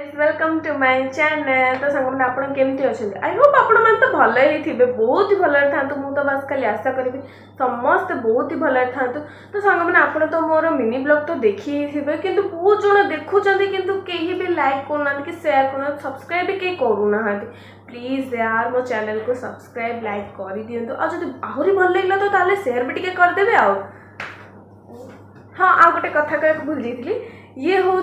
Welcome to my channel. तो सांग मैंने आप केमती अच्छे आई होप आपण मैंने तो भल ही थे बहुत ही भल था मुझे तो बस खाली आशा करी समस्ते बहुत ही भल था। तो सांग मैंने आप तो मोर मिनी ब्लॉग तो देखी ही थे कि बहुत जन देखुं कि कहीं भी लाइक करना कि शेयर करना सब्सक्राइब भी कहीं करूना। प्लीज यार मो चैनल को सब्सक्राइब लाइक कर दिंतु आ जो आहरी भल लगे तो ताले शेयर भी टे करदे। हाँ आ गोटे कथा कह भूल जाइए ये हूँ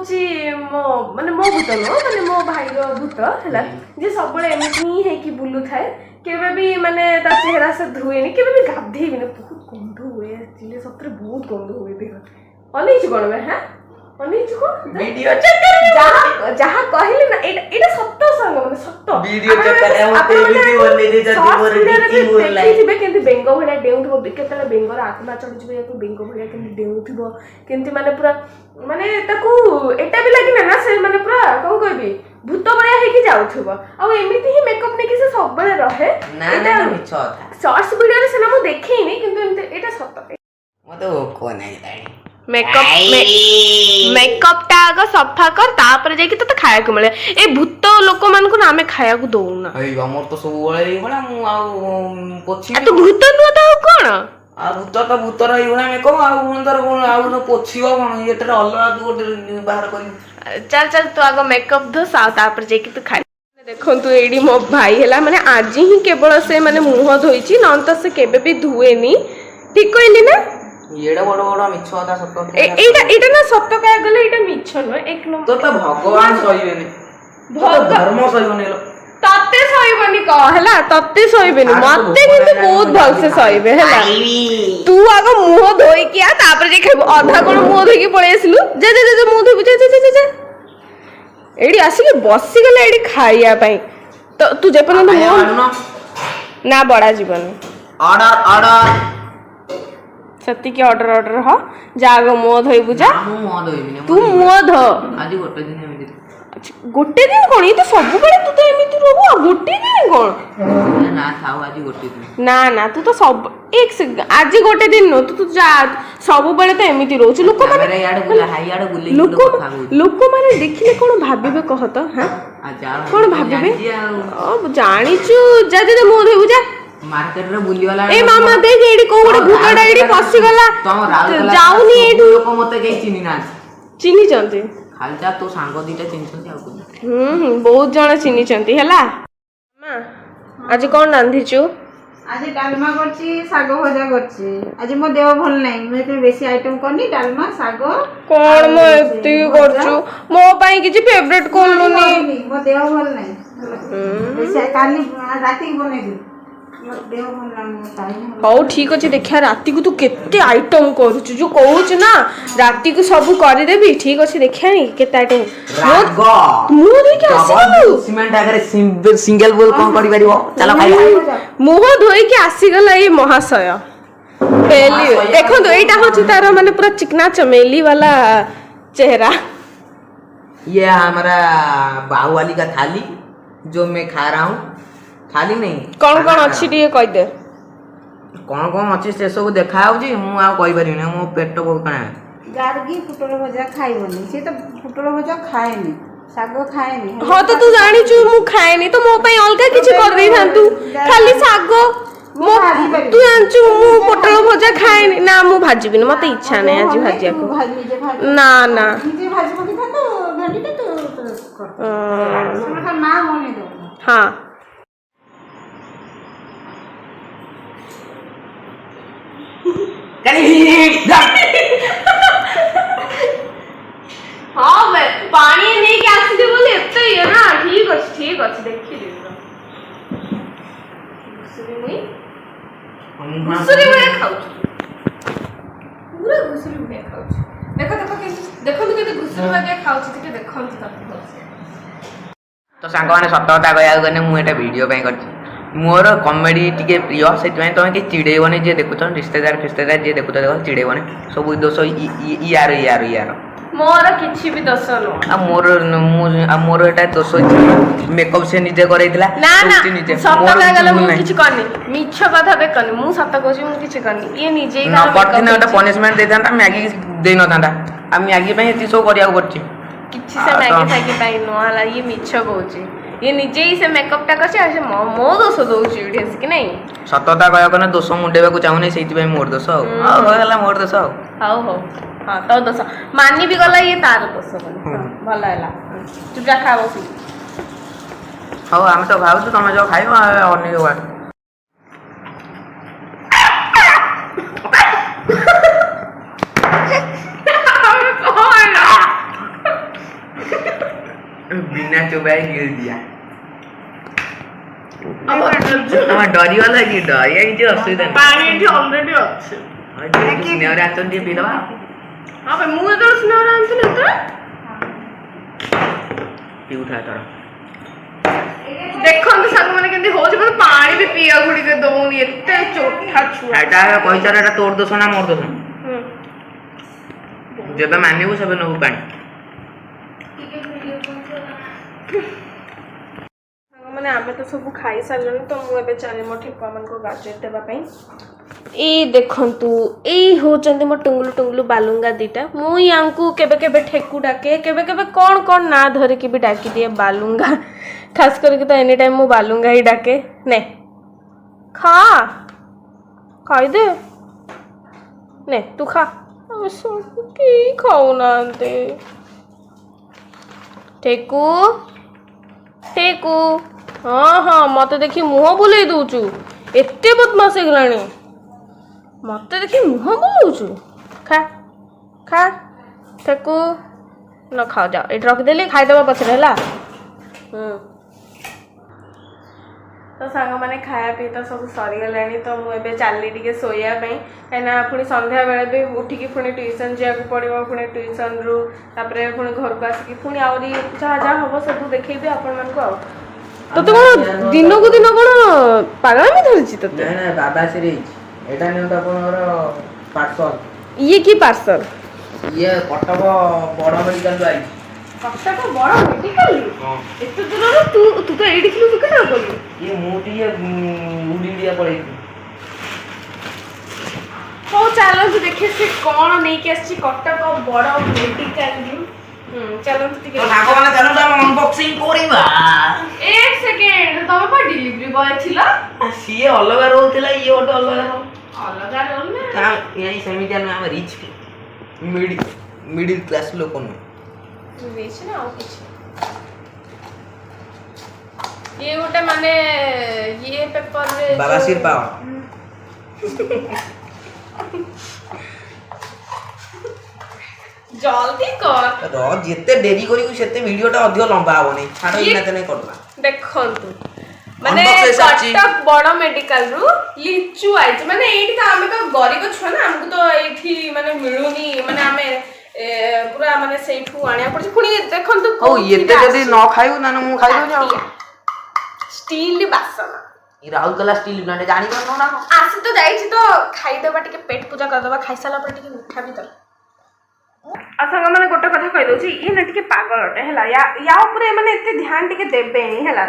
मो माने मो भूत नुह माने मो भाई भूत है जी सब एमती ही है बुलू थाए केवे भी माने चेहरा से धुएनि केवे भी गाधे बहुत गंध हुए एक्चुअली सतरे बहुत गंध हुए देह अनईच कौन बे हाँ अनईच कौन वीडियो चेक कर जहाँ कहले ना एटा सत्य संग माने सत्य वीडियो चेक कर मते वीडियो बने दे जति मोर डिटी मोर लाइक देखिबे केंति बेंगो भलिया डेउथबो केतले बेंगोर आत्मा चढ़ जिबे याको बेंगो भलिया केंति डेउथबो केंति माने पूरा माने ताकू एटा भी लागिना ना से माने पूरा कोन कहबी भूत बड़िया हे कि जाउथबो आ एमिति ही मेकअप ने कि से सब बळे रहे ना ना मिछ था शॉर्ट्स वीडियो रे सेना मो देखैनी किंतु एमते एटा सत्य मते को नै लाइ मेकअप टा आग सफा कर तापर जाई कि तो खाया को मिले ए भूत लोक मान को ना हमें खाया को दउना एई हमर तो सब बळे बळा मु आ पोछि आ तो भूत नु तो कोन आ भूत रही बळा मेकअप आ मुंदर कोन आ न पोछिबो कोन एतरे अलगा तू गोटे बाहर करी चल चल तू आग मेकअप धो सा तापर जाई कि तू खा देखो तू एडी मो भाई हैला माने आज ही केवल से माने मुंह धोइची न तो से केबे भी धुएनी ठीक कहली ना एडा बड़ बड़ मिछ था सत एटा ना सत्य कह गले एटा मिछ न एक नंबर तो भगवान सहिबेनी धर्म सहिबेनी तत्ते सहिबनी कह हैला तत्ते सहिबनी मते किंतु बहुत भल से सहिबे हैला तू आग मुंह धोई के आ तापर जे खेब आधा कोन मुंह धोई के पळे आसिलु जे जे जे मुंह धोई जे एडी आसिके बसी गले एडी खाइया पई तो तू जे पन ना बड़ा जीवन ऑर्डर ऑर्डर सत्ती के ऑर्डर हो जागो मुंह धोई बुझा मुंह धोइबिनी तू मुंह धो आज गोटे दिन एमिति गोटे दिन कोन ये तो सब बड़े तू तो एमिति रहबो गोटे दिन कोन ना थाउ आज गोटे दिन ना ना तू तो सब एक से आज गोटे दिन नो तू जा सब बड़े तो एमिति रहछ लोक माने याड बुला हाई याड बुले लोक माने देखिले कोन भाबिबे कह तो हां कोन भाबिबे अब जानिचू जा दे मुंह धोई बुझा मार्केट रे बुली वाला ए मामा देख एडी को गोटे भूतडा एडी पसी गला जाउनी एडू लोक मते के चिनी ना चिनी चंती खालटा तो सांग दीटा चिनछंती आ बहुत जण चिनी चंती हला मां आज कोन रांधिचू आज डालमा करची साग भजा करची आज मो देह भल नाही मैं ते बेसी आइटम करनी डालमा साग कोन मो एती करचू मो पई किछि फेवरेट कोलुनी मो देह भल नाही बेसी काली राती बने दी मो देह भल नाही टाइम हौ ठीक अछि देखिया राती को तू केते आइटम करूचू जो कहूच ना राती को सब कर देबी ठीक अछि देखिया नि केते आइटम मुंह धोई के आसी सीमेंट आगरे सिंगल बोल कोन करि परिबो चलो खाई मुंह धोई के आसी गला ये महाशय पहली देखो तो एटा होची तारो माने पूरा चिकना चमेली वाला चेहरा ये हमारा बाहु वाली का थाली जो मैं खा रहा हूँ थाली नहीं कौन कौन अच्छी टिके कह दे कौन अच्छी से सब देखा होची मु आ कहि परिबिनी मो पेट बहुत कणा गार्गी पुटल भजा खाइबनी से तो पुटल भजा खाएनी साग खाएनी हां तो तू जानी छु मु खाएनी तो मो पई अलगा किछि कर देई थां तू खाली साग मो तू जानछु मु पटल भजा खाएनी ना मु भाजिबिनी मते इच्छा नै आज भाजिया को ना ना निजे भाजी मते खा तो भेंडी के तो कर ना मोने दो हां हाँ मैं पानी नहीं के आसी बोले एते ये ना ठीक अछि देखि ले घुसरी में खाऊ पूरा घुसरी में खाऊ देखो तो केते घुसरी में खाऊ छी देखो तो सांग माने सत कथा कहया गने मु एटा वीडियो पय करछि मोर कॉमेडी टिके प्रिय सेतमे तमे के चिड़ेबने जे देखुछ रिश्तेदार जे देखुछ देखो चिड़ेबने सब दोष यार मोर किछि भी दोष नो आ मोर एटा दोष मेकअप से निजे करैतला ना ना सत कथा गले मु किछि करनी मिछ कथा बे करनी मु सत कहछि मु किछि करनी ये निजे ही ना पड़थिन एटा पनिशमेंट देथांता मैगी दे न थांता आ मैगी पय एति सो करिया पड़छि किछि से मैगी फैगी पाई नहला ये मिछ कहूची ये निजे ही से मेकअप टा करछे आ से मो दोष दउची एठी कि नहीं सतता कहया कने दोष मुंडेबाकू चाहुनी सेति पे मोर दोष हो होला मोर दोष हो हाउ हो हां तो दोष मानी भी गला ये तार दोष भला हैला तू जा खा बसी हाउ हम तो भावछु तमे जो खाइबो अन्य जो बिना चुबाई गिर दिया अब डरी वाला की डर ये जो असुविधा पानी एठी ऑलरेडी अछि स्नेहर आचन दी पीलवा हां भाई मु तो स्नेहर आंतु न तो पी उठा तर देखो तो संग माने केंदी होछ पर पानी भी पिया गुडी के दउनी एते चोठा छुआ एटा कहचार एटा तोर दोष ना मोर दोष जेबे मानिबो सेबे नबु पानी माने आमे तो सब खाई सारलनी तो मु एबे चले मो ठेकुआ मन को गाजर देबा पई ए देखंतु ए होचंदी मो टुंगलु टुंगलु बालुंगा दीटा मु यांकू केबे केबे ठेकु डाके केबे केबे कोन कोन ना धरे के भी डाकी दिए बालुंगा खास करके तो एनी टाइम मु बालुंगा ही डाके ने खा खाई दे ने तू खा सब की खाऊ नांते ठेकु ठेकु हाँ हाँ मत देखी मुह बुले दउचु एते बदमाश गलानी मत देखी मुह बुलाउचु खा खा ठेकु न खाओ जाओ एट रख देली खाई देबा पछरे हला तो सांग माने खाया पी तो सब सरी गलानी तो मु एबे चालली टिके सोया पई एना पुनी संध्या बेले भी उठी की पुनी ट्यूशन जिया को पड़िबो पुनी ट्यूशन रु तापरे पुनी घर को आसी पुनी आउरी जा जा हबो सब देखेबे आपन मन को तो तो दिन को दिन कोन पागल में धरछि तो नहीं नहीं बाबा सीरीज एटा ने तो आपनर पार्सल ये की पार्सल ये कटक बड़ मेडिकल आई कष्टा को बड़ मेडिकल एत दूर तू तू तो एडी खिलु तू केना बोली ये मुटी ये उडीडिया पड़े हो चलो तू देखे से कोन नै के आछि कटक बड़ मेडिकल चलो तू टिके नाको वाला चलो हम अनबॉक्सिंग करिबा एक सेकंड तमे पर डिलीवरी बॉय थिला सीए अलग रोल थिला ये ओटे अलग रोल ना काम यही समितिया में हम रिच मिडिल क्लास लोग न रिच ना और कुछ ये गोटे माने ये पेपर रे बाबा सिर पाओ जल्दी कर तो जेते देरी करी सेते वीडियोटा अधिक लंबा हो नहीं छाड़ो इनाते नहीं करला देखंतु माने कटक बड़ मेडिकल रु लिचु आइज माने एठी तो हमें तो गरीब छुआ ना हमको तो एठी माने मिलुनी माने हमें पूरा माने सेठू आनिया पड़छ पुनी देखंतु ओ एते जदी न खाइबो ना मु खाइबो जाओ स्टील बासन ई राहुल कला स्टील ब्रांड जानि करनो ना आसी तो जाइछि तो खाई देबा टिके पेट पूजा कर देबा खाई साला पर टिके मिठा भी तर असंग माने गोटे कथा कहि दोछि ई ना टिके पागलटे हला या ऊपर माने एते ध्यान टिके देबे हला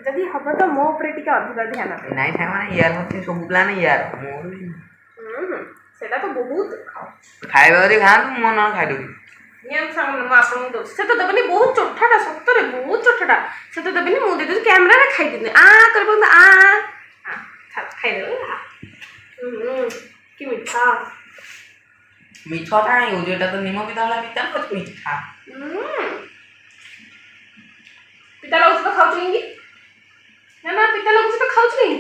जदी हबो तो मो ऊपर टिके अधिक ध्यान दे नहीं था माने यार होती सब प्लान यार सेटा तो बहुत खाइबा रे खान मो न खाइ दो नियम संग म आपन दो से तो देबनी बहुत चोठाटा सत्तरे बहुत चोठाटा से तो देबनी मु दे दे कैमरा रे खाइ दिने आ करबो आ खाइ दे कि मिठा मिठा था यो जेटा तो निमो पिताला पिता कुछ मिठा पिता लोग तो खाउछिंगी ना पिता लोग तो खाउछिंगी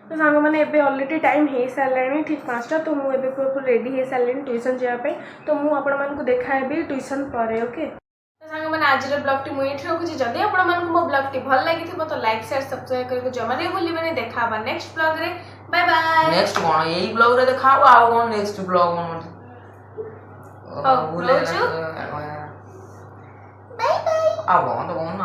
तो सांग माने एबे ऑलरेडी टाइम हे सारलानी ठीक 5टा तो मु एबे पूरा रेडी हे सारलानी ट्यूशन जेबा पे तो मु आपण मान को देखाएबी ट्यूशन परे ओके तो सांग माने आज रे ब्लॉग टी मु एठी रखुची जदी आपण मान को मो ब्लॉग टी भल लागि थिबो तो लाइक शेयर सब्सक्राइब करके जमा रे बोली माने देखाबा नेक्स्ट ब्लॉग रे बाय बाय नेक्स्ट कोन यही ब्लॉग रे देखाओ आ कोन नेक्स्ट ब्लॉग मन बाय बाय आ तो कोन